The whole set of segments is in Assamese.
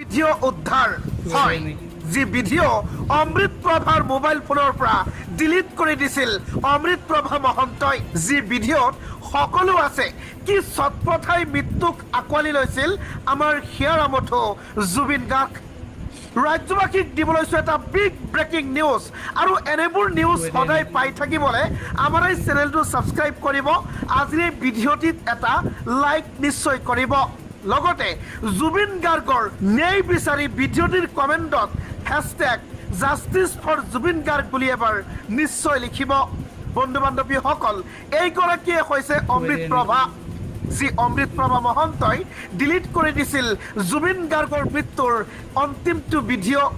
ভিডিঅ' উদ্ধাৰ হয় যি ভিডিঅ' অমৃত প্ৰভাৰ মোবাইল ফোনৰ পৰা ডিলিট কৰি দিছিল অমৃত প্ৰভা মহন্তই যি ভিডিঅ'ত সকলো আছে কি ছটপটাই মৃত্যুক আঁকোৱালি লৈছিল আমাৰ হিয়াৰ আমঠু জুবিন গাৰ্গ ৰাজ্যবাসীক দিবলৈ এটা বিগ ব্ৰেকিং নিউজ আৰু এনেবোৰ নিউজ সদায় পাই থাকিবলৈ আমাৰ এই চেনেলটো ছাবস্ক্ৰাইব কৰিব আজিৰ এই ভিডিঅ'টিত এটা লাইক নিশ্চয় কৰিব লগতে জুবিন গাৰ্গৰ ন্যায় বিচাৰি ভিডিঅ'টিৰ কমেণ্টত #জাষ্টিছ ফৰ জুবিন গাৰ্গ বুলি এবাৰ নিশ্চয় লিখিব বন্ধু বান্ধৱীসকল এইগৰাকীয়ে হৈছে অমৃত প্ৰভা যি অমৃত প্ৰভা মহন্তই ডিলিট কৰি দিছিল জুবিন গাৰ্গৰ মৃত্যুৰ অন্তিমটো ভিডিঅ'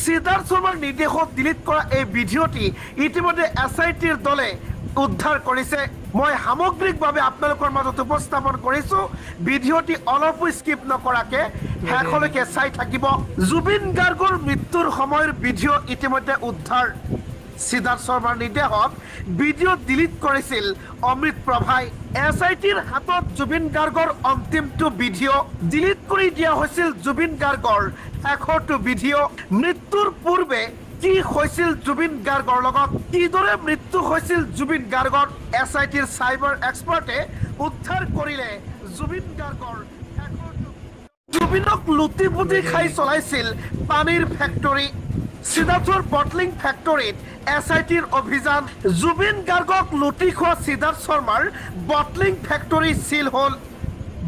সিদ্ধাৰ্থ শৰ্মাৰ নিৰ্দেশত ডিলিট কৰা এই ভিডিঅ'টি ইতিমধ্যে SITৰ দলে উদ্ধাৰ কৰিছে মই সামগ্ৰিকভাৱে আপোনালোকৰ মাজত উপস্থাপন কৰিছো ভিডিঅ'টি অলপো স্কিপ নকৰাকে শেষলৈকে চাই থাকিব জুবিন গাৰ্গৰ মৃত্যুৰ সময়ৰ ভিডিঅ' ইতিমধ্যে উদ্ধাৰ সিদ্ধাৰ্থ শৰ্মাৰ নিৰ্দেশত ভিডিঅ' ডিলিট কৰিছিল অমৃত প্ৰভাই SITৰ হাতত জুবিন গাৰ্গৰ অন্তিমটো ভিডিঅ' ডিলিট কৰি দিয়া হৈছিল জুবিন গাৰ্গৰ শেষৰটো ভিডিঅ' মৃত্যুৰ পূৰ্বে কি হৈছিল জুবিন গাৰ্গৰ লগত কিদৰে মৃত্যু হৈছিল জুবিন গাৰ্গৰ SITৰ চাইবাৰ এক্সপাৰ্টে উদ্ধাৰ কৰিলে জুবিন গাৰ্গৰ জুবিনক লুটি পুতি খাই চলাইছিল পানীৰ ফেক্টৰী সিদ্ধাৰ্থৰ বটলিং ফেক্টৰীত SITৰ অভিযান জুবিন গাৰ্গক লুটি খোৱা সিদ্ধাৰ্থ শৰ্মাৰ বটলিং ফেক্টৰী সিল হ'ল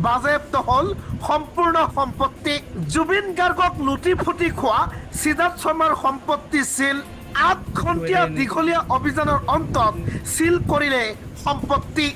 বাজেয়াপ্ত হ'ল সম্পূৰ্ণ সম্পত্তি জুবিন গাৰ্গক লুটি ফুটি খোৱা সিদ্ধাৰ্থ শৰ্মাৰ সম্পত্তি সিল 8 ঘণ্টীয়া দীঘলীয়া অভিযানৰ অন্তত সিল কৰিলে সম্পত্তি